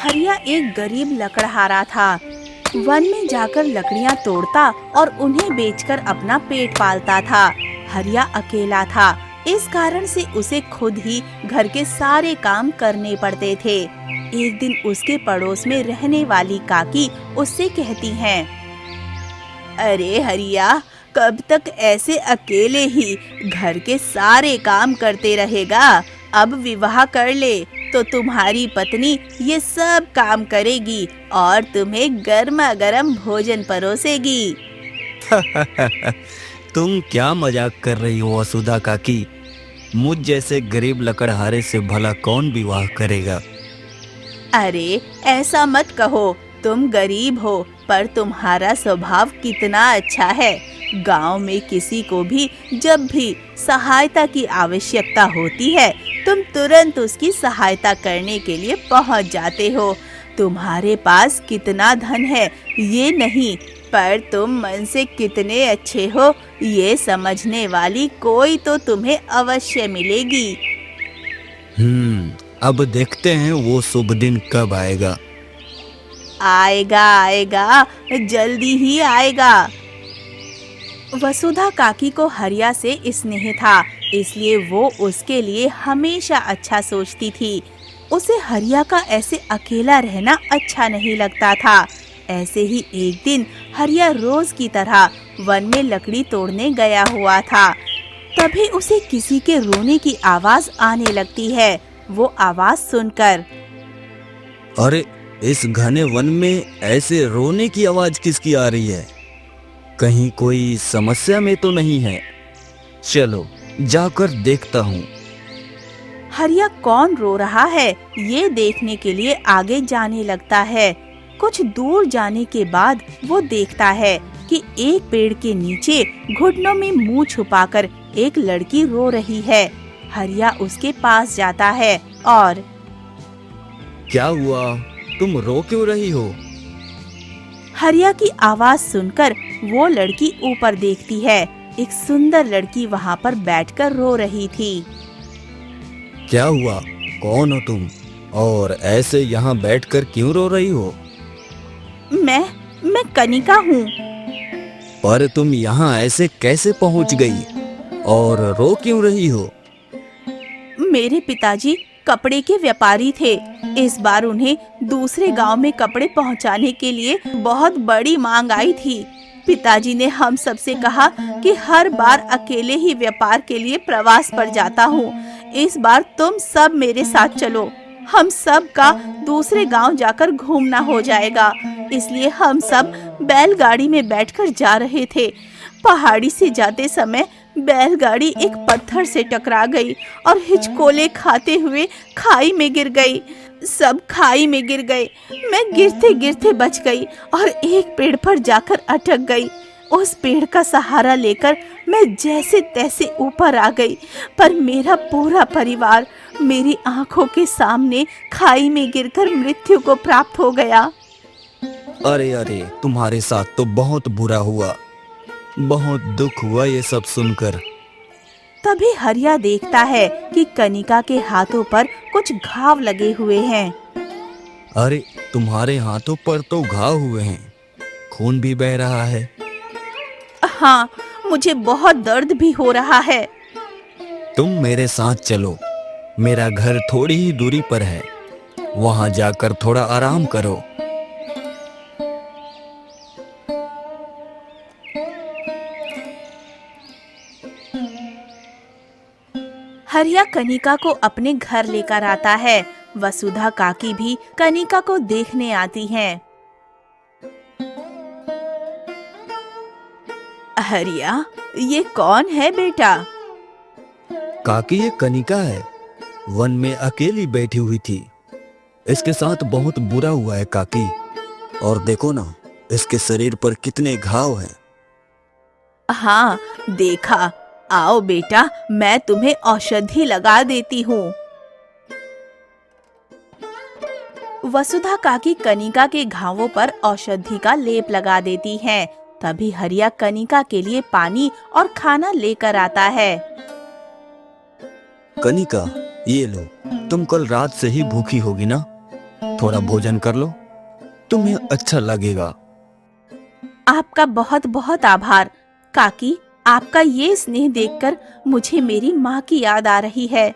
हरिया एक गरीब लकड़हारा था। वन में जाकर लकड़ियां तोड़ता और उन्हें बेचकर अपना पेट पालता था। हरिया अकेला था, इस कारण से उसे खुद ही घर के सारे काम करने पड़ते थे। एक दिन उसके पड़ोस में रहने वाली काकी उससे कहती हैं, अरे हरिया, कब तक ऐसे अकेले ही घर के सारे काम करते रहेगा? अब विवाह कर ले तो तुम्हारी पत्नी ये सब काम करेगी और तुम्हें गर्मा गर्म भोजन परोसेगी। तुम क्या मजाक कर रही हो वसुधा काकी? मुझ जैसे गरीब लकड़हारे से भला कौन विवाह करेगा? अरे ऐसा मत कहो, तुम गरीब हो पर तुम्हारा स्वभाव कितना अच्छा है। गांव में किसी को भी जब भी सहायता की आवश्यकता होती है, तुम तुरंत उसकी सहायता करने के लिए पहुंच जाते हो। तुम्हारे पास कितना धन है ये नहीं, पर तुम मन से कितने अच्छे हो ये समझने वाली कोई तो तुम्हें अवश्य मिलेगी। अब देखते हैं वो शुभ दिन कब आएगा। आएगा आएगा, जल्दी ही आएगा। वसुधा काकी को हरिया से स्नेह था, इसलिए वो उसके लिए हमेशा अच्छा सोचती थी। उसे हरिया का ऐसे अकेला रहना अच्छा नहीं लगता था। ऐसे ही एक दिन हरिया रोज की तरह वन में लकड़ी तोड़ने गया हुआ था। तभी उसे किसी के रोने की आवाज आने लगती है। वो आवाज सुनकर, अरे, इस घने वन में ऐसे रोने की आवाज किसकी आ रही है? कहीं कोई समस्या में तो नहीं है? चलो जाकर देखता हूँ। हरिया कौन रो रहा है ये देखने के लिए आगे जाने लगता है। कुछ दूर जाने के बाद वो देखता है कि एक पेड़ के नीचे घुटनों में मुंह छुपाकर एक लड़की रो रही है। हरिया उसके पास जाता है और, क्या हुआ? तुम रो क्यों रही हो? हरिया की आवाज सुनकर वो लड़की ऊपर देखती है। एक सुंदर लड़की वहाँ पर बैठकर रो रही थी। क्या हुआ? कौन हो तुम? और ऐसे यहाँ बैठकर क्यों रो रही हो? मैं कनिका हूँ। पर तुम यहाँ ऐसे कैसे पहुँच गई? और रो क्यों रही हो? मेरे पिताजी कपड़े के व्यापारी थे। इस बार उन्हें दूसरे गांव में कपड़े पहुंचाने के लिए बहुत बड़ी मांग आई थी। पिताजी ने हम सब से कहा कि हर बार अकेले ही व्यापार के लिए प्रवास पर जाता हूँ। इस बार तुम सब मेरे साथ चलो। हम सब का दूसरे गांव जाकर घूमना हो जाएगा। इसलिए हम सब बैलगाड़ी में बैठकर जा रहे थे। पहाड़ी से जाते समय बैलगाड़ी एक पत्थर से टकरा गई और हिचकोले खाते हुए खाई में गिर गई। सब खाई में गिर गए। मैं गिरते गिरते बच गई और एक पेड़ पर जाकर अटक गई। उस पेड़ का सहारा लेकर मैं जैसे तैसे ऊपर आ गई, पर मेरा पूरा परिवार मेरी आंखों के सामने खाई में गिरकर मृत्यु को प्राप्त हो गया। अरे अरे, तुम्हारे साथ तो बहुत बुरा हुआ। बहुत दुख हुआ ये सब सुनकर। तभी हरिया देखता है कि कनिका के हाथों पर कुछ घाव लगे हुए हैं। अरे, तुम्हारे हाथों पर तो घाव हुए हैं, खून भी बह रहा है। हाँ, मुझे बहुत दर्द भी हो रहा है। तुम मेरे साथ चलो, मेरा घर थोड़ी ही दूरी पर है, वहां जाकर थोड़ा आराम करो। हरिया कनिका को अपने घर लेकर आता है। वसुधा काकी भी कनिका को देखने आती हैं। हरिया, ये कौन है बेटा? काकी, ये कनिका है, वन में अकेली बैठी हुई थी। इसके साथ बहुत बुरा हुआ है काकी। और देखो ना, इसके शरीर पर कितने घाव हैं। हाँ, देखा। आओ बेटा, मैं तुम्हें औषधि लगा देती हूँ। वसुधा काकी कनिका के घावों पर औषधि का लेप लगा देती हैं। तभी हरिया कनिका के लिए पानी और खाना लेकर आता है। कनिका, ये लो, तुम कल रात से ही भूखी होगी ना, थोड़ा भोजन कर लो, तुम्हें अच्छा लगेगा। आपका बहुत बहुत आभार काकी। आपका ये स्नेह देखकर मुझे मेरी माँ की याद आ रही है।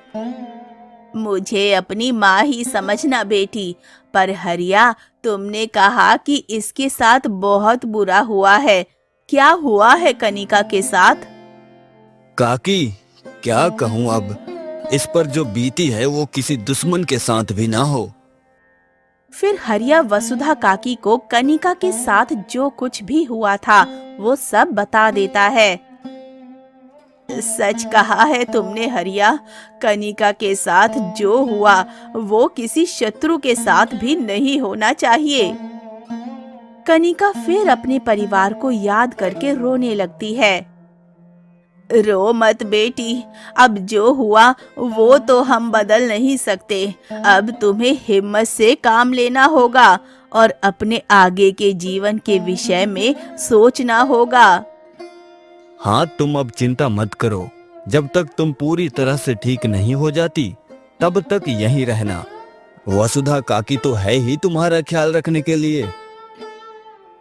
मुझे अपनी माँ ही समझना बेटी, पर हरिया, तुमने कहा कि इसके साथ बहुत बुरा हुआ है। क्या हुआ है कनिका के साथ? काकी, क्या कहूँ अब, इस पर जो बीती है वो किसी दुश्मन के साथ भी ना हो। फिर हरिया वसुधा काकी को कनिका के साथ जो कुछ भी हुआ था वो सब बता देता है। सच कहा है तुमने हरिया, कनिका के साथ जो हुआ वो किसी शत्रु के साथ भी नहीं होना चाहिए। कनिका फिर अपने परिवार को याद करके रोने लगती है। रो मत बेटी, अब जो हुआ वो तो हम बदल नहीं सकते। अब तुम्हें हिम्मत से काम लेना होगा और अपने आगे के जीवन के विषय में सोचना होगा। हाँ, तुम अब चिंता मत करो, जब तक तुम पूरी तरह से ठीक नहीं हो जाती तब तक यहीं रहना। वसुधा काकी तो है ही तुम्हारा ख्याल रखने के लिए।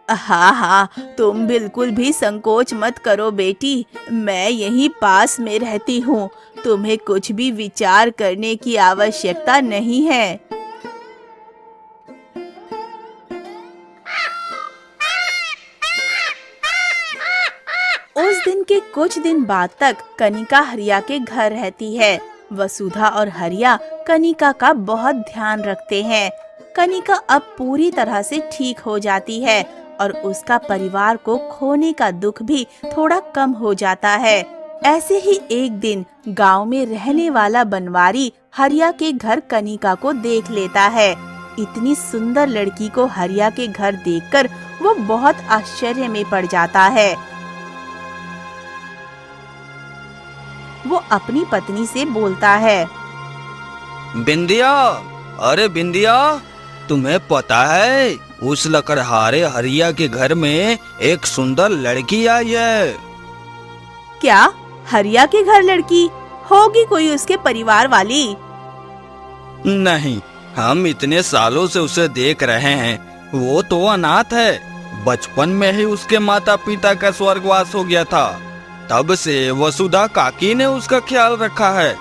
हाँ हाँ, तुम बिल्कुल भी संकोच मत करो बेटी, मैं यहीं पास में रहती हूँ। तुम्हें कुछ भी विचार करने की आवश्यकता नहीं है। उस दिन के कुछ दिन बाद तक कनिका हरिया के घर रहती है। वसुधा और हरिया कनिका का बहुत ध्यान रखते हैं। कनिका अब पूरी तरह से ठीक हो जाती है और उसका परिवार को खोने का दुख भी थोड़ा कम हो जाता है। ऐसे ही एक दिन गांव में रहने वाला बनवारी हरिया के घर कनिका को देख लेता है। इतनी सुंदर लड़की को हरिया के घर देखकर वो बहुत आश्चर्य में पड़ जाता है। वो अपनी पत्नी से बोलता है, बिंदिया, अरे बिंदिया, तुम्हें पता है उस लकड़हारे हरिया के घर में एक सुंदर लड़की आई है। क्या हरिया के घर लड़की होगी? कोई उसके परिवार वाली? नहीं, हम इतने सालों से उसे देख रहे हैं, वो तो अनाथ है। बचपन में ही उसके माता पिता का स्वर्गवास हो गया था, तब से वसुधा काकी ने उसका ख्याल रखा है।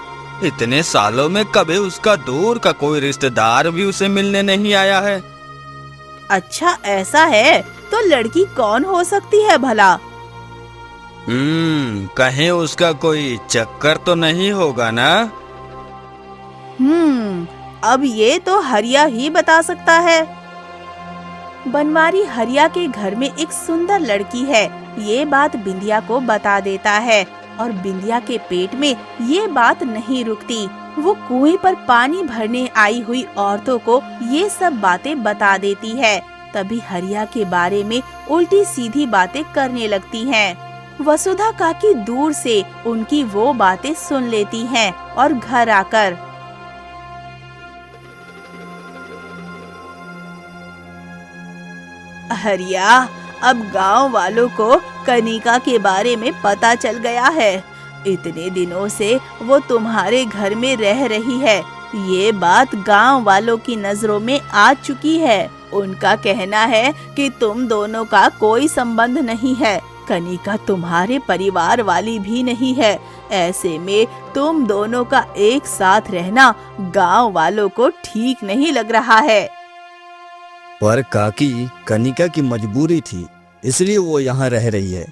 इतने सालों में कभी उसका दूर का कोई रिश्तेदार भी उसे मिलने नहीं आया है। अच्छा ऐसा है, तो लड़की कौन हो सकती है भला? कहीं उसका कोई चक्कर तो नहीं होगा ना? अब ये तो हरिया ही बता सकता है। बनवारी हरिया के घर में एक सुंदर लड़की है, ये बात बिंदिया को बता देता है और बिंदिया के पेट में ये बात नहीं रुकती। वो कुएं पर पानी भरने आई हुई औरतों को ये सब बातें बता देती है। तभी हरिया के बारे में उल्टी सीधी बातें करने लगती हैं। वसुधा काकी दूर से उनकी वो बातें सुन लेती हैं और घर आकर, हरिया, अब गांव वालों को कनिका के बारे में पता चल गया है। इतने दिनों से वो तुम्हारे घर में रह रही है, ये बात गांव वालों की नजरों में आ चुकी है। उनका कहना है कि तुम दोनों का कोई संबंध नहीं है, कनिका तुम्हारे परिवार वाली भी नहीं है। ऐसे में तुम दोनों का एक साथ रहना गांव वालों को ठीक नहीं लग रहा है। पर काकी, कनिका की मजबूरी थी, इसलिए वो यहाँ रह रही है।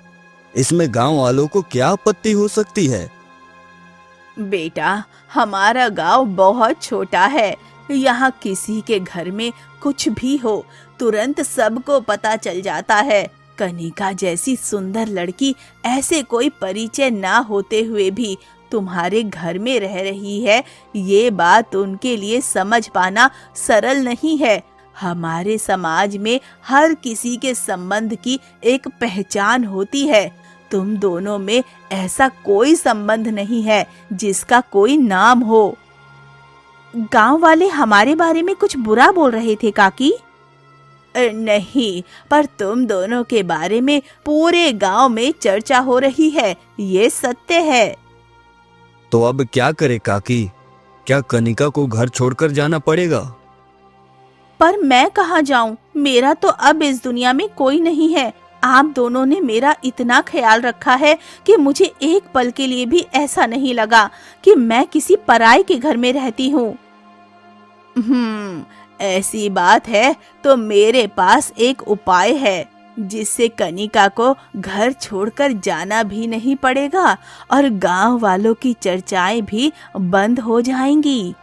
इसमें गांव वालों को क्या आपत्ति हो सकती है? बेटा, हमारा गांव बहुत छोटा है। यहाँ किसी के घर में कुछ भी हो तुरंत सबको पता चल जाता है। कनिका जैसी सुंदर लड़की ऐसे कोई परिचय ना होते हुए भी तुम्हारे घर में रह रही है, ये बात उनके लिए समझ पाना सरल नहीं है। हमारे समाज में हर किसी के संबंध की एक पहचान होती है। तुम दोनों में ऐसा कोई संबंध नहीं है जिसका कोई नाम हो। गांव वाले हमारे बारे में कुछ बुरा बोल रहे थे काकी? नहीं, पर तुम दोनों के बारे में पूरे गांव में चर्चा हो रही है, ये सत्य है। तो अब क्या करे काकी? क्या कनिका को घर छोड़कर जाना पड़ेगा? पर मैं कहाँ जाऊं? मेरा तो अब इस दुनिया में कोई नहीं है। आप दोनों ने मेरा इतना ख्याल रखा है कि मुझे एक पल के लिए भी ऐसा नहीं लगा कि मैं किसी पराई के घर में रहती हूँ। ऐसी बात है तो मेरे पास एक उपाय है जिससे कनिका को घर छोड़कर जाना भी नहीं पड़ेगा और गांव वालों की चर्चाएं भी बंद हो जाएंगी।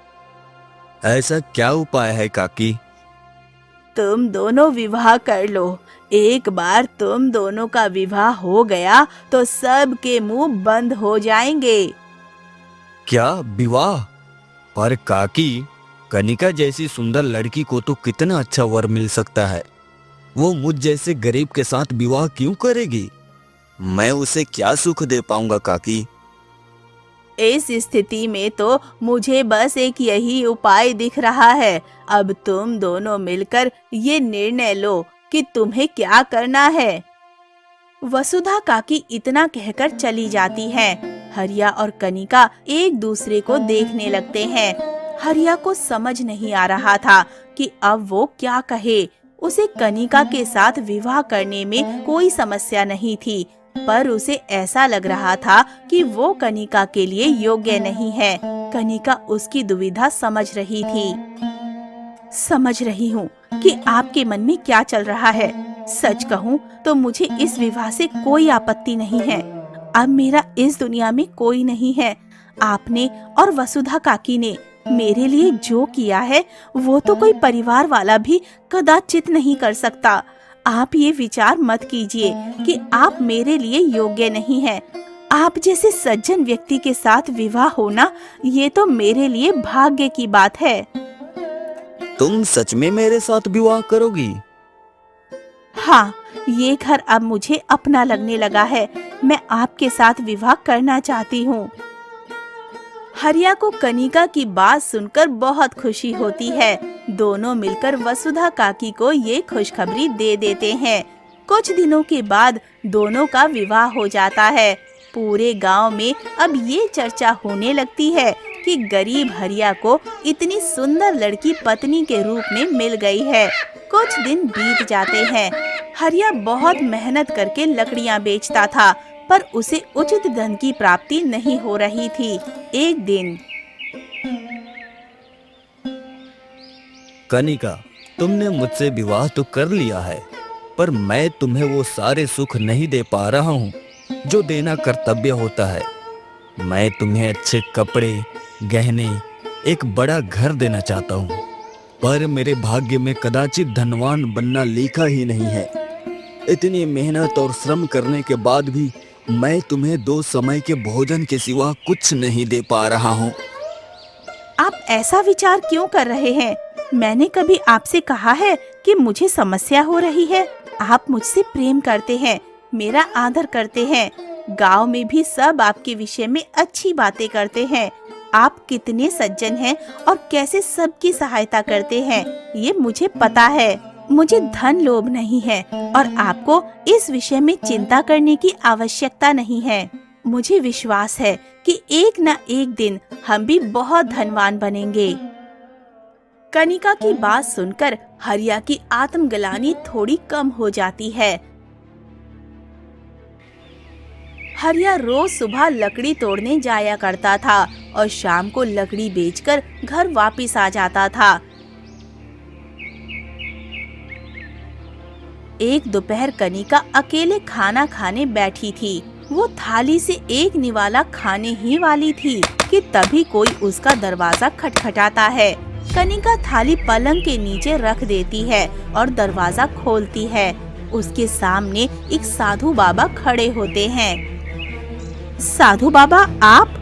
ऐसा क्या उपाय है काकी? तुम दोनों विवाह कर लो। एक बार तुम दोनों का विवाह हो गया तो सब के मुंह बंद हो जाएंगे। क्या विवाह? पर काकी, कनिका जैसी सुंदर लड़की को तो कितना अच्छा वर मिल सकता है। वो मुझ जैसे गरीब के साथ विवाह क्यों करेगी? मैं उसे क्या सुख दे पाऊंगा काकी? इस स्थिति में तो मुझे बस एक यही उपाय दिख रहा है। अब तुम दोनों मिलकर ये निर्णय लो कि तुम्हें क्या करना है। वसुधा काकी इतना कहकर चली जाती हैं। हरिया और कनिका एक दूसरे को देखने लगते हैं। हरिया को समझ नहीं आ रहा था कि अब वो क्या कहे। उसे कनिका के साथ विवाह करने में कोई समस्या नहीं थी, पर उसे ऐसा लग रहा था कि वो कनिका के लिए योग्य नहीं है। कनिका उसकी दुविधा समझ रही थी। समझ रही हूँ कि आपके मन में क्या चल रहा है। सच कहूँ तो मुझे इस विवाह से कोई आपत्ति नहीं है। अब मेरा इस दुनिया में कोई नहीं है। आपने और वसुधा काकी ने मेरे लिए जो किया है वो तो कोई परिवार वाला भी कदाचित नहीं कर सकता। आप ये विचार मत कीजिए कि आप मेरे लिए योग्य नहीं हैं। आप जैसे सज्जन व्यक्ति के साथ विवाह होना ये तो मेरे लिए भाग्य की बात है। तुम सच में मेरे साथ विवाह करोगी? हाँ, ये घर अब मुझे अपना लगने लगा है। मैं आपके साथ विवाह करना चाहती हूँ। हरिया को कनिका की बात सुनकर बहुत खुशी होती है। दोनों मिलकर वसुधा काकी को ये खुशखबरी दे देते हैं। कुछ दिनों के बाद दोनों का विवाह हो जाता है। पूरे गांव में अब ये चर्चा होने लगती है कि गरीब हरिया को इतनी सुंदर लड़की पत्नी के रूप में मिल गई है। कुछ दिन बीत जाते हैं। हरिया बहुत मेहनत करके लकड़ियां बेचता था, पर उसे उचित धन की प्राप्ति नहीं हो रही थी। एक दिन, कनिका, तुमने मुझसे विवाह तो कर लिया है, पर मैं तुम्हें वो सारे सुख नहीं दे पा रहा हूँ जो देना कर्तव्य होता है। मैं तुम्हें अच्छे कपड़े, गहने, एक बड़ा घर देना चाहता हूँ, पर मेरे भाग्य में कदाचित धनवान बनना लिखा ही नहीं है। इतनी मेहनत और श्रम करने के बाद भी मैं तुम्हें 2 समय के भोजन के सिवा कुछ नहीं दे पा रहा हूँ। आप ऐसा विचार क्यों कर रहे हैं? मैंने कभी आपसे कहा है कि मुझे समस्या हो रही है? आप मुझसे प्रेम करते हैं, मेरा आदर करते हैं। गांव में भी सब आपके विषय में अच्छी बातें करते हैं। आप कितने सज्जन हैं और कैसे सबकी सहायता करते हैं, ये मुझे पता है। मुझे धन लोभ नहीं है और आपको इस विषय में चिंता करने की आवश्यकता नहीं है। मुझे विश्वास है कि एक न एक दिन हम भी बहुत धनवान बनेंगे। कनिका की बात सुनकर हरिया की आत्मग्लानि थोड़ी कम हो जाती है। हरिया रोज सुबह लकड़ी तोड़ने जाया करता था और शाम को लकड़ी बेचकर घर वापस आ जाता था। एक दोपहर कनिका अकेले खाना खाने बैठी थी। वो थाली से एक निवाला खाने ही वाली थी कि तभी कोई उसका दरवाजा खटखटाता है। कनिका थाली पलंग के नीचे रख देती है और दरवाजा खोलती है। उसके सामने एक साधु बाबा खड़े होते हैं। साधु बाबा, आप?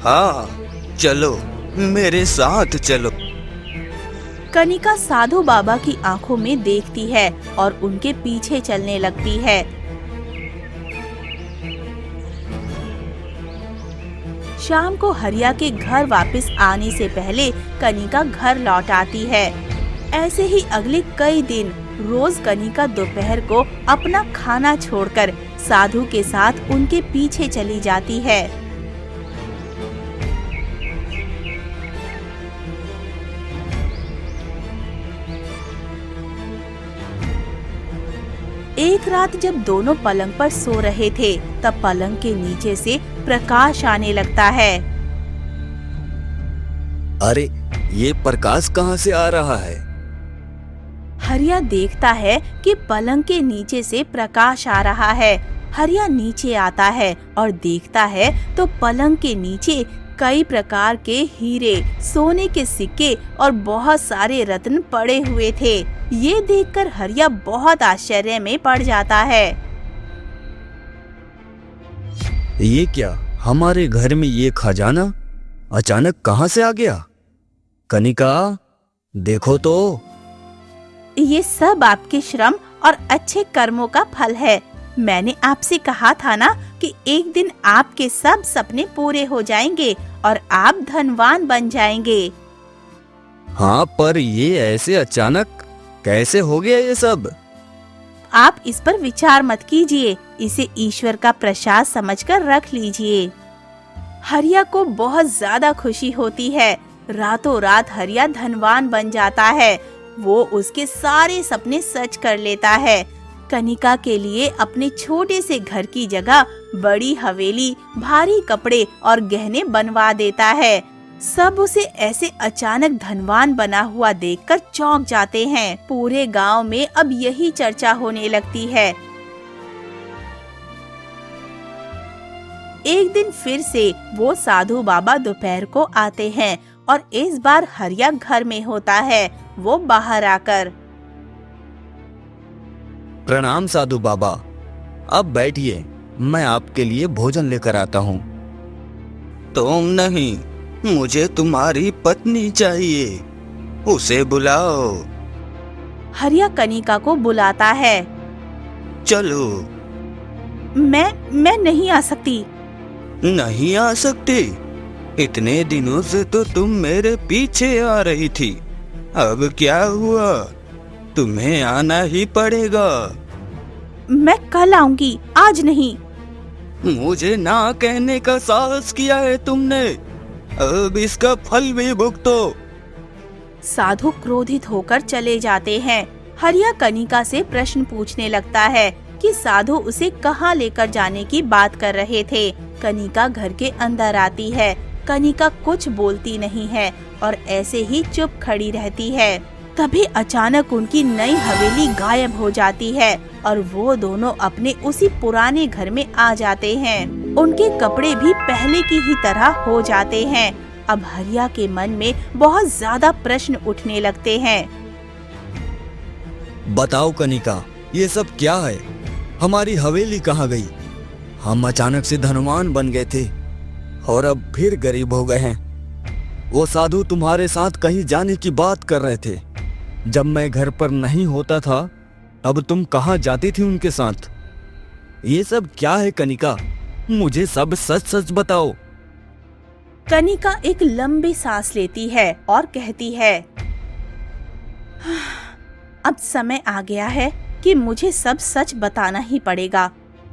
हाँ, चलो मेरे साथ चलो। कनिका साधु बाबा की आंखों में देखती है और उनके पीछे चलने लगती है। शाम को हरिया के घर वापस आने से पहले कनिका घर लौट आती है। ऐसे ही अगले कई दिन रोज कनिका दोपहर को अपना खाना छोड़कर साधु के साथ उनके पीछे चली जाती है। एक रात जब दोनों पलंग पर सो रहे थे तब पलंग के नीचे से प्रकाश आने लगता है। अरे ये प्रकाश कहाँ से आ रहा है? हरिया देखता है कि पलंग के नीचे से प्रकाश आ रहा है। हरिया नीचे आता है और देखता है तो पलंग के नीचे कई प्रकार के हीरे, सोने के सिक्के और बहुत सारे रत्न पड़े हुए थे। ये देखकर हरिया बहुत आश्चर्य में पड़ जाता है। ये क्या, हमारे घर में ये खजाना अचानक कहाँ से आ गया? कनिका, देखो तो। ये सब आपके श्रम और अच्छे कर्मों का फल है। मैंने आपसे कहा था ना कि एक दिन आपके सब सपने पूरे हो जाएंगे और आप धनवान बन जाएंगे। हाँ, पर ये ऐसे अचानक कैसे हो गया ये सब? आप इस पर विचार मत कीजिए, इसे ईश्वर का प्रसाद समझकर रख लीजिए। हरिया को बहुत ज्यादा खुशी होती है। रातों रात हरिया धनवान बन जाता है। वो उसके सारे सपने सच कर लेता है। कनिका के लिए अपने छोटे से घर की जगह बड़ी हवेली, भारी कपड़े और गहने बनवा देता है। सब उसे ऐसे अचानक धनवान बना हुआ देखकर चौंक जाते हैं। पूरे गांव में अब यही चर्चा होने लगती है। एक दिन फिर से वो साधु बाबा दोपहर को आते हैं और इस बार हरिया घर में होता है। वो बाहर आकर, प्रणाम साधु बाबा, अब बैठिए, मैं आपके लिए भोजन लेकर आता हूँ। तुम नहीं, मुझे तुम्हारी पत्नी चाहिए, उसे बुलाओ। हरिया कनिका को बुलाता है। चलो। मैं नहीं आ सकती। नहीं आ सकती? इतने दिनों से तो तुम मेरे पीछे आ रही थी, अब क्या हुआ? तुम्हें आना ही पड़ेगा। मैं कल आऊंगी, आज नहीं। मुझे ना कहने का साहस किया है तुमने, अब इसका फल भी भुगतो। साधु क्रोधित होकर चले जाते हैं। हरिया कनिका से प्रश्न पूछने लगता है कि साधु उसे कहाँ लेकर जाने की बात कर रहे थे। कनिका घर के अंदर आती है। कनिका कुछ बोलती नहीं है और ऐसे ही चुप खड़ी रहती है। तभी अचानक उनकी नई हवेली गायब हो जाती है और वो दोनों अपने उसी पुराने घर में आ जाते हैं। उनके कपड़े भी पहले की ही तरह हो जाते हैं। अब हरिया के मन में बहुत ज्यादा प्रश्न उठने लगते हैं। बताओ कनिका, ये सब क्या है? हमारी हवेली कहाँ गई? हम अचानक से धनवान बन गए थे और अब फिर गरीब हो गए हैं। वो साधु तुम्हारे साथ कहीं जाने की बात कर रहे थे। जब मैं घर पर नहीं होता था, अब तुम कहाँ जाती थी उनके साथ? ये सब क्या है कनिका? मुझे सब सच सच बताओ। कनिका एक लंबी सांस लेती है और कहती है, अब समय आ गया है कि मुझे सब सच बताना ही पड़ेगा।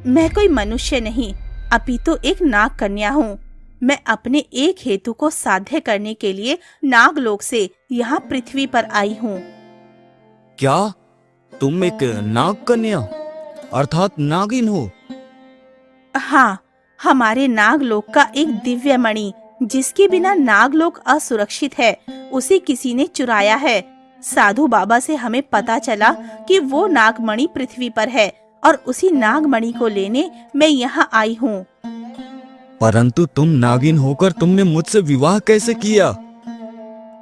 मैं कोई मनुष्य नहीं, अपितु एक नाग कन्या हूँ। मैं अपने एक हेतु को साध्य करने के लिए नागलोक से यहाँ पृथ्वी पर आई हूँ। क्या तुम एक नाग कन्या अर्थात नागिन हो? हाँ, हमारे नागलोक का एक दिव्य मणि जिसके बिना नागलोक असुरक्षित है, उसे किसी ने चुराया है। साधु बाबा से हमें पता चला कि वो नागमणि पृथ्वी पर है और उसी नागमणि को लेने मैं यहाँ आई हूँ। परंतु तुम नागिन होकर तुमने मुझसे विवाह कैसे किया?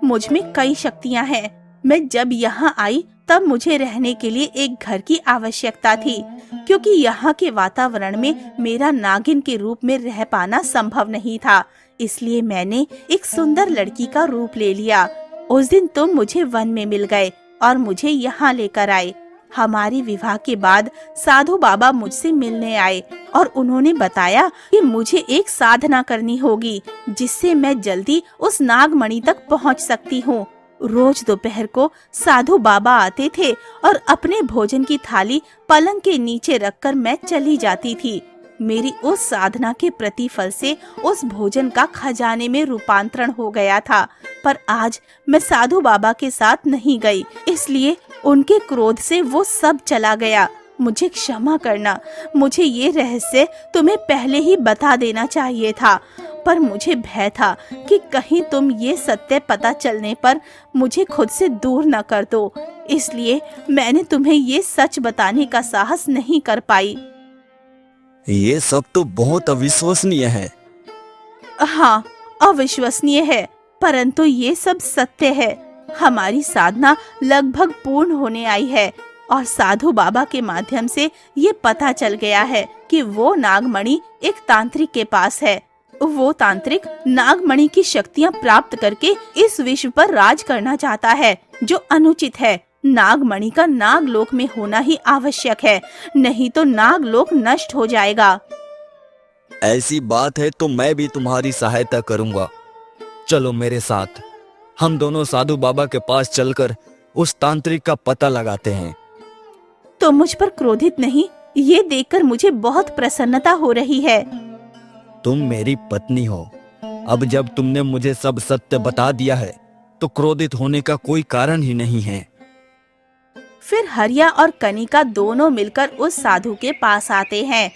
मुझ में कई शक्तियाँ हैं। मैं जब यहाँ आई तब मुझे रहने के लिए एक घर की आवश्यकता थी, क्योंकि यहाँ के वातावरण में मेरा नागिन के रूप में रह पाना संभव नहीं था। इसलिए मैंने एक सुंदर लड़की का रूप ले लिया। उस दिन तुम मुझे वन में मिल गए और मुझे यहाँ लेकर आए। हमारी विवाह के बाद साधु बाबा मुझसे मिलने आए और उन्होंने बताया कि मुझे एक साधना करनी होगी जिससे मैं जल्दी उस नागमणि तक पहुँच सकती हूँ। रोज दोपहर को साधु बाबा आते थे और अपने भोजन की थाली पलंग के नीचे रखकर मैं चली जाती थी। मेरी उस साधना के प्रतिफल से उस भोजन का खजाने में रूपांतरण हो गया था। पर आज मैं साधु बाबा के साथ नहीं गई, इसलिए उनके क्रोध से वो सब चला गया। मुझे क्षमा करना। मुझे ये रहस्य तुम्हें पहले ही बता देना चाहिए था, पर मुझे भय था कि कहीं तुम ये सत्य पता चलने पर मुझे खुद से दूर न कर दो, इसलिए मैंने तुम्हें ये सच बताने का साहस नहीं कर पाई। ये सब तो बहुत अविश्वसनीय है। हाँ, अविश्वसनीय है, परंतु ये सब सत्य है। हमारी साधना लगभग पूर्ण होने आई है और साधु बाबा के माध्यम से ये पता चल गया है कि वो नागमणि एक तांत्रिक के पास है। वो तांत्रिक नागमणि की शक्तियाँ प्राप्त करके इस विश्व पर राज करना चाहता है, जो अनुचित है। नागमणि का नागलोक में होना ही आवश्यक है, नहीं तो नागलोक नष्ट हो जाएगा। ऐसी बात है तो मैं भी तुम्हारी सहायता करूंगा। चलो मेरे साथ, हम दोनों साधु बाबा के पास चलकर उस तांत्रिक का पता लगाते हैं। तो मुझ पर क्रोधित नहीं, ये देखकर मुझे बहुत प्रसन्नता हो रही है। तुम मेरी पत्नी हो, अब जब तुमने मुझे सब सत्य बता दिया है तो क्रोधित होने का कोई कारण ही नहीं है। फिर हरिया और कनिका दोनों मिलकर उस साधु के पास आते हैं।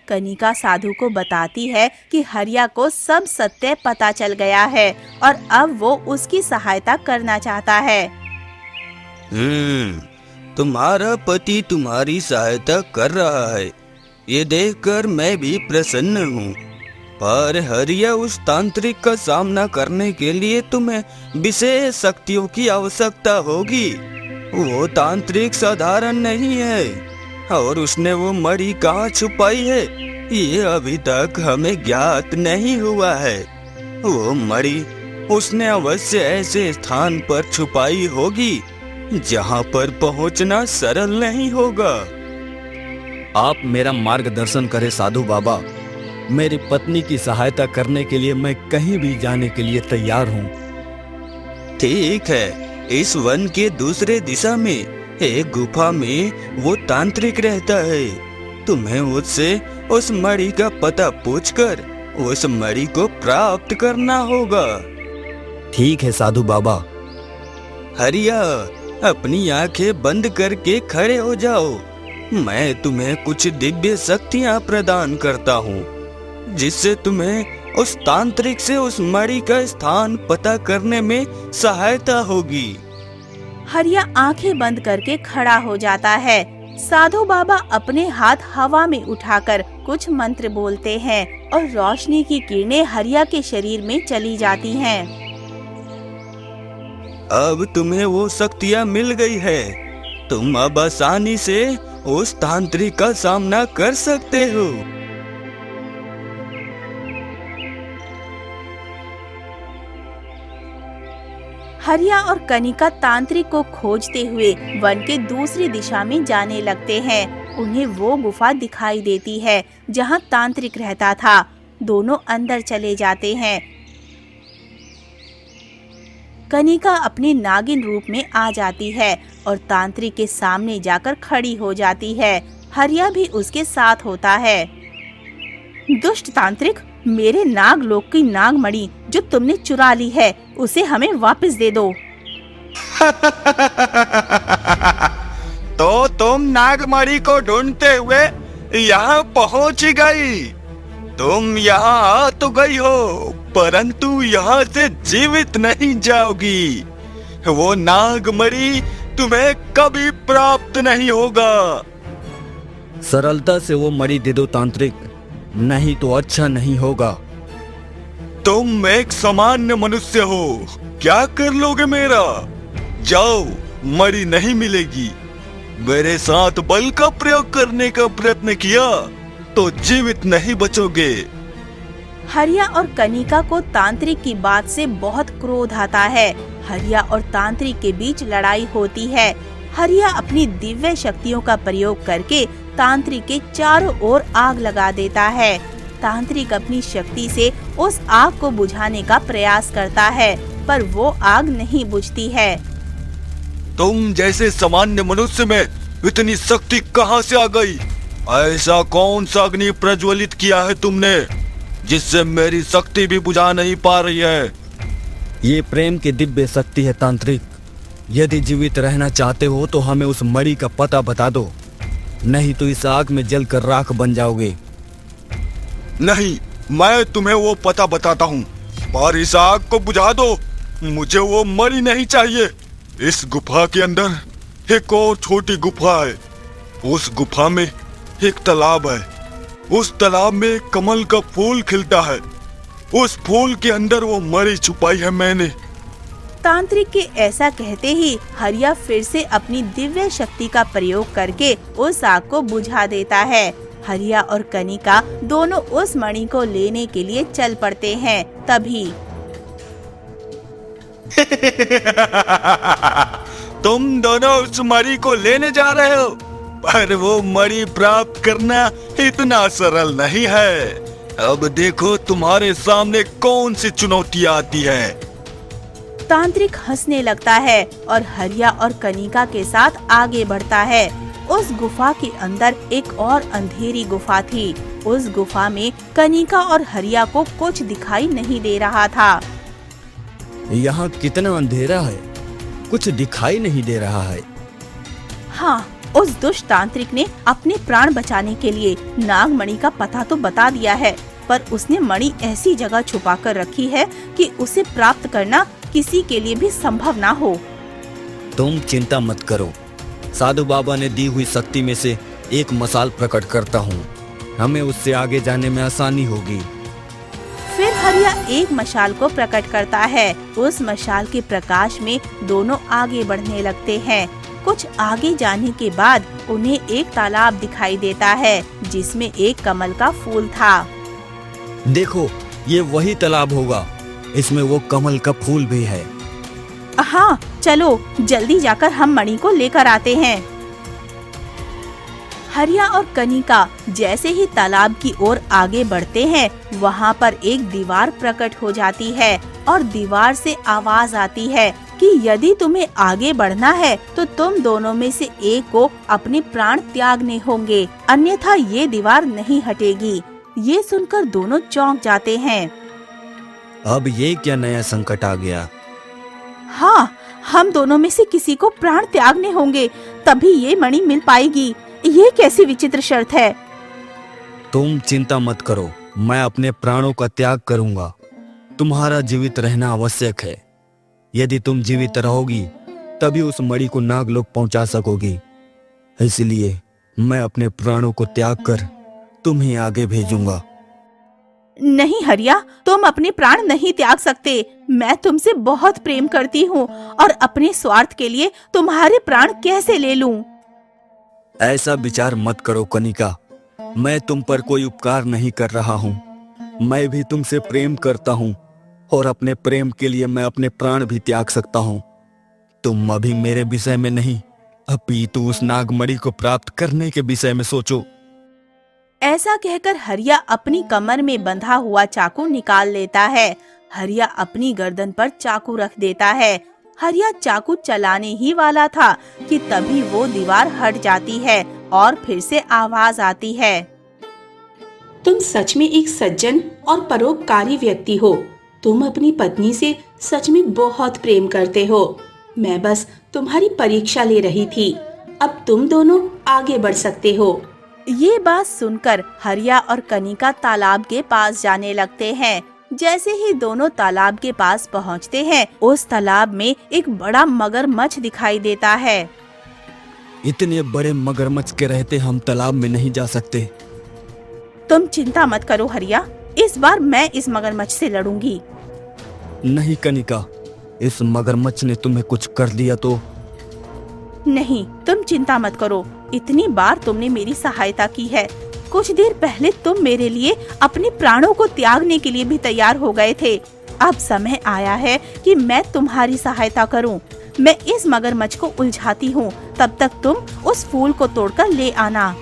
कनिका साधु को बताती है कि हरिया को सब सत्य पता चल गया है और अब वो उसकी सहायता करना चाहता है। तुम्हारा पति तुम्हारी सहायता कर रहा है, ये देखकर मैं भी प्रसन्न हूँ। पर हरिया, उस तांत्रिक का सामना करने के लिए तुम्हें विशेष शक्तियों की आवश्यकता होगी। वो तांत्रिक साधारण नहीं है और उसने वो मणि कहाँ छुपाई है ये अभी तक हमें ज्ञात नहीं हुआ है। वो मणि उसने अवश्य ऐसे स्थान पर छुपाई होगी जहाँ पर पहुँचना सरल नहीं होगा। आप मेरा मार्गदर्शन करें साधु बाबा। मेरी पत्नी की सहायता करने के लिए मैं कहीं भी जाने के लिए तैयार हूँ। ठीक है, इस वन के दूसरे दिशा में एक गुफा में वो तांत्रिक रहता है। तुम्हें उससे उस मणि का पता पूछकर उस मणि को प्राप्त करना होगा। ठीक है साधु बाबा। हरिया, अपनी आंखें बंद करके खड़े हो जाओ। मैं तुम्हें कुछ दिव्य शक्तियाँ प्रदान करता हूँ, जिससे तुम्हें उस तांत्रिक से उस मणि का स्थान पता करने में सहायता होगी। हरिया आंखें बंद करके खड़ा हो जाता है। साधु बाबा अपने हाथ हवा में उठाकर कुछ मंत्र बोलते हैं और रोशनी की किरणें हरिया के शरीर में चली जाती हैं। अब तुम्हें वो शक्तियाँ मिल गई है। तुम अब आसानी से उस तांत्रिक का सामना कर सकते हो। हरिया और कनिका तांत्रिक को खोजते हुए वन के दूसरी दिशा में जाने लगते हैं। उन्हें वो गुफा दिखाई देती है जहाँ तांत्रिक रहता था। दोनों अंदर चले जाते हैं। कनिका अपने नागिन रूप में आ जाती है और तांत्रिक के सामने जाकर खड़ी हो जाती है। हरिया भी उसके साथ होता है। दुष्ट तांत्रिक, मेरे नागलोक की नागमणि जो तुमने चुरा ली है, उसे हमें वापस दे दो। तो तुम नागमणि को ढूंढते हुए यहाँ पहुँच गई। तुम यहाँ आ तो गई हो, परंतु यहाँ से जीवित नहीं जाओगी। वो नागमणि तुम्हें कभी प्राप्त नहीं होगा। सरलता से वो मणि दे दो तांत्रिक, नहीं तो अच्छा नहीं होगा। तुम एक सामान्य मनुष्य हो, क्या कर लोगे मेरा? जाओ, मणि नहीं मिलेगी। मेरे साथ बल का प्रयोग करने का प्रयत्न किया तो जीवित नहीं बचोगे। हरिया और कनिका को तांत्रिक की बात से बहुत क्रोध आता है। हरिया और तांत्रिक के बीच लड़ाई होती है। हरिया अपनी दिव्य शक्तियों का प्रयोग करके तांत्रिक के चारों ओर आग लगा देता है। तांत्रिक अपनी शक्ति से उस आग को बुझाने का प्रयास करता है, पर वो आग नहीं बुझती है। तुम जैसे सामान्य मनुष्य में इतनी शक्ति कहाँ से आ गई? ऐसा कौन सा अग्नि प्रज्वलित किया है तुमने जिससे मेरी शक्ति भी बुझा नहीं पा रही है? ये प्रेम की दिव्य शक्ति है तांत्रिक। यदि जीवित रहना चाहते हो तो हमें उस मणि का पता बता दो, नहीं तो इस आग में जलकर राख बन जाओगे। नहीं, मैं तुम्हें वो पता बताता हूँ, पर इस आग को बुझा दो। मुझे वो मणि नहीं चाहिए। इस गुफा के अंदर एक और छोटी गुफा है। उस गुफा में एक तालाब है। उस तालाब में एक कमल का फूल खिलता है। उस फूल के अंदर वो मणि छुपाई है मैंने। तांत्रिक के ऐसा कहते ही हरिया फिर से अपनी दिव्य शक्ति का प्रयोग करके उस आग को बुझा देता है। हरिया और कनिका दोनों उस मणि को लेने के लिए चल पड़ते हैं। तभी तुम दोनों उस मणि को लेने जा रहे हो, पर वो मणि प्राप्त करना इतना सरल नहीं है। अब देखो तुम्हारे सामने कौन सी चुनौती आती है। तांत्रिक हंसने लगता है और हरिया और कनिका के साथ आगे बढ़ता है। उस गुफा के अंदर एक और अंधेरी गुफा थी। उस गुफा में कनिका और हरिया को कुछ दिखाई नहीं दे रहा था। यहाँ कितना अंधेरा है, कुछ दिखाई नहीं दे रहा है। हाँ, उस दुष्ट तांत्रिक ने अपने प्राण बचाने के लिए नागमणि का पता तो बता दिया है, पर उसने मणि ऐसी जगह छुपा कर रखी है कि उसे प्राप्त करना किसी के लिए भी संभव ना हो। तुम चिंता मत करो, साधु बाबा ने दी हुई शक्ति में से एक मसाल प्रकट करता हूँ, हमें उससे आगे जाने में आसानी होगी। फिर हरिया एक मशाल को प्रकट करता है। उस मशाल के प्रकाश में दोनों आगे बढ़ने लगते हैं। कुछ आगे जाने के बाद उन्हें एक तालाब दिखाई देता है जिसमें एक कमल का फूल था। देखो, ये वही तालाब होगा, इसमें वो कमल का फूल भी है। हाँ, चलो जल्दी जाकर हम मणि को लेकर आते हैं। हरिया और कनिका जैसे ही तालाब की ओर आगे बढ़ते हैं, वहाँ पर एक दीवार प्रकट हो जाती है और दीवार से आवाज आती है कि यदि तुम्हें आगे बढ़ना है तो तुम दोनों में से एक को अपने प्राण त्यागने होंगे, अन्यथा ये दीवार नहीं हटेगी। ये सुनकर दोनों चौंक जाते हैं। अब ये क्या नया संकट आ गया? हाँ, हम दोनों में से किसी को प्राण त्यागने होंगे, तभी ये मणि मिल पाएगी। ये कैसी विचित्र शर्त है। तुम चिंता मत करो, मैं अपने प्राणों का त्याग करूंगा। तुम्हारा जीवित रहना आवश्यक है। यदि तुम जीवित रहोगी तभी उस मणि को नागलोक पहुंचा सकोगी। इसलिए मैं अपने प्राणों को त्याग कर तुम्हें आगे भेजूंगा। नहीं हरिया, तुम अपने प्राण नहीं त्याग सकते। मैं तुमसे बहुत प्रेम करती हूँ और अपने स्वार्थ के लिए तुम्हारे प्राण कैसे ले लूं? ऐसा विचार मत करो कनिका, मैं तुम पर कोई उपकार नहीं कर रहा हूँ। मैं भी तुमसे प्रेम करता हूँ और अपने प्रेम के लिए मैं अपने प्राण भी त्याग सकता हूँ। तुम अभी मेरे विषय में नहीं, अपितु उस नागमणि को प्राप्त करने के विषय में सोचो। ऐसा कहकर हरिया अपनी कमर में बंधा हुआ चाकू निकाल लेता है। हरिया अपनी गर्दन पर चाकू रख देता है। हरिया चाकू चलाने ही वाला था कि तभी वो दीवार हट जाती है और फिर से आवाज आती है। तुम सच में एक सज्जन और परोपकारी व्यक्ति हो। तुम अपनी पत्नी से सच में बहुत प्रेम करते हो। मैं बस तुम्हारी परीक्षा ले रही थी। अब तुम दोनों आगे बढ़ सकते हो। ये बात सुनकर हरिया और कनिका तालाब के पास जाने लगते हैं। जैसे ही दोनों तालाब के पास पहुंचते हैं, उस तालाब में एक बड़ा मगरमच्छ दिखाई देता है। इतने बड़े मगरमच्छ के रहते हम तालाब में नहीं जा सकते। तुम चिंता मत करो हरिया, इस बार मैं इस मगरमच्छ से लड़ूंगी। नहीं कनिका, इस मगरमच्छ ने तुम्हें कुछ कर दिया तो? नहीं, तुम चिंता मत करो। इतनी बार तुमने मेरी सहायता की है। कुछ देर पहले तुम मेरे लिए अपने प्राणों को त्यागने के लिए भी तैयार हो गए थे। अब समय आया है कि मैं तुम्हारी सहायता करूं। मैं इस मगरमच्छ को उलझाती हूँ, तब तक तुम उस फूल को तोड़कर ले आना।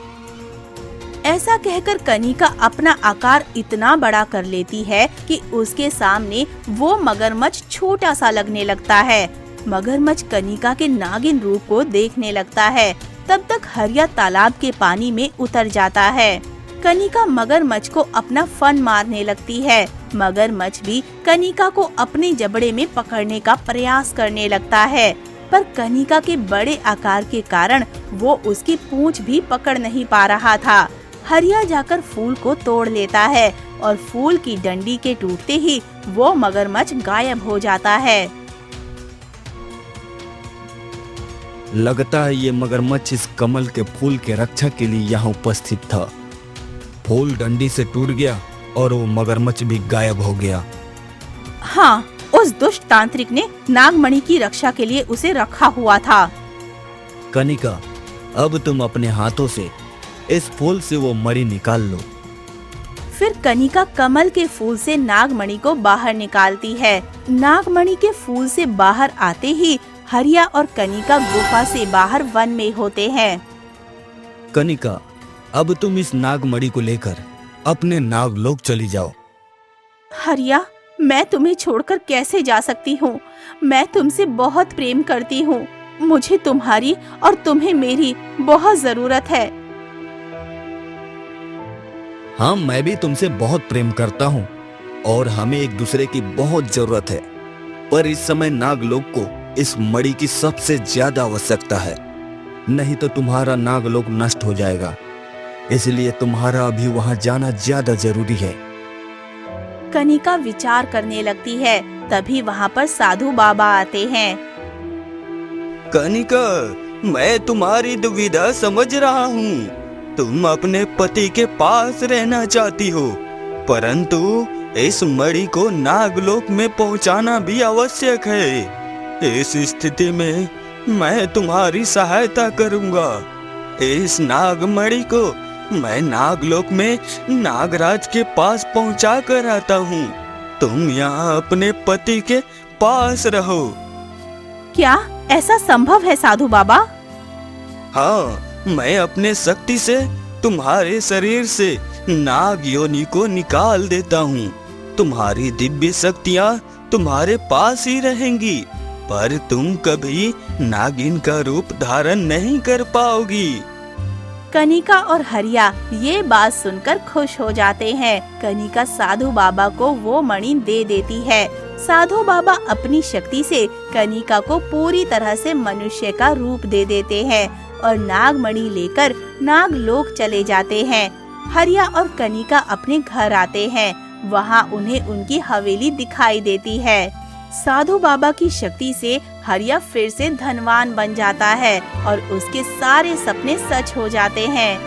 ऐसा कहकर कनिका अपना आकार इतना बड़ा कर लेती है कि उसके सामने वो मगरमच्छ छोटा सा लगने लगता है। मगरमच्छ कनिका के नागिन रूप को देखने लगता है। तब तक हरिया तालाब के पानी में उतर जाता है। कनिका मगरमच्छ को अपना फन मारने लगती है। मगरमच्छ भी कनिका को अपने जबड़े में पकड़ने का प्रयास करने लगता है, पर कनिका के बड़े आकार के कारण वो उसकी पूंछ भी पकड़ नहीं पा रहा था। हरिया जाकर फूल को तोड़ लेता है और फूल की डंडी के टूटते ही वो मगरमच्छ गायब हो जाता है। लगता है ये मगरमच्छ इस कमल के फूल के रक्षा के लिए यहाँ उपस्थित था। फूल डंडी से टूट गया और वो मगरमच्छ भी गायब हो गया। हाँ, उस दुष्ट तांत्रिक ने नागमणि की रक्षा के लिए उसे रखा हुआ था। कनिका, अब तुम अपने हाथों से इस फूल से वो मणि निकाल लो। फिर कनिका कमल के फूल से नागमणि को बाहर निकालती है। नागमणि के फूल से बाहर आते ही हरिया और कनिका गुफा से बाहर वन में होते हैं। कनिका, अब तुम इस नागमणि को लेकर अपने नागलोक चली जाओ। हरिया, मैं तुम्हें छोड़कर कैसे जा सकती हूँ? मैं तुमसे बहुत प्रेम करती हूँ। मुझे तुम्हारी और तुम्हें मेरी बहुत जरूरत है। हाँ, मैं भी तुमसे बहुत प्रेम करता हूँ और हमें एक दूसरे की बहुत जरूरत है, पर इस समय नागलोक को इस मणि की सबसे ज्यादा आवश्यकता है, नहीं तो तुम्हारा नागलोक नष्ट हो जाएगा। इसलिए तुम्हारा अभी वहाँ जाना ज्यादा जरूरी है। कनिका विचार करने लगती है। तभी वहाँ पर साधु बाबा आते हैं। कनिका, मैं तुम्हारी दुविधा समझ रहा हूँ। तुम अपने पति के पास रहना चाहती हो, परंतु इस मणि को नागलोक में पहुँचाना भी आवश्यक है। इस स्थिति में मैं तुम्हारी सहायता करूँगा। इस नागमणि को मैं नागलोक में नागराज के पास पहुँचा कर आता हूँ। तुम यहाँ अपने पति के पास रहो। क्या ऐसा संभव है साधु बाबा? हाँ, मैं अपने शक्ति से तुम्हारे शरीर से नाग योनि को निकाल देता हूँ। तुम्हारी दिव्य शक्तियाँ तुम्हारे पास ही रहेंगी, पर तुम कभी नागिन का रूप धारण नहीं कर पाओगी। कनिका और हरिया ये बात सुनकर खुश हो जाते हैं। कनिका साधु बाबा को वो मणि दे देती है। साधु बाबा अपनी शक्ति से कनिका को पूरी तरह से मनुष्य का रूप दे देते हैं और नागमणि लेकर नागलोक चले जाते हैं। हरिया और कनिका अपने घर आते हैं। वहाँ उन्हें उनकी हवेली दिखाई देती है। साधु बाबा की शक्ति से हरिया फिर से धनवान बन जाता है और उसके सारे सपने सच हो जाते हैं।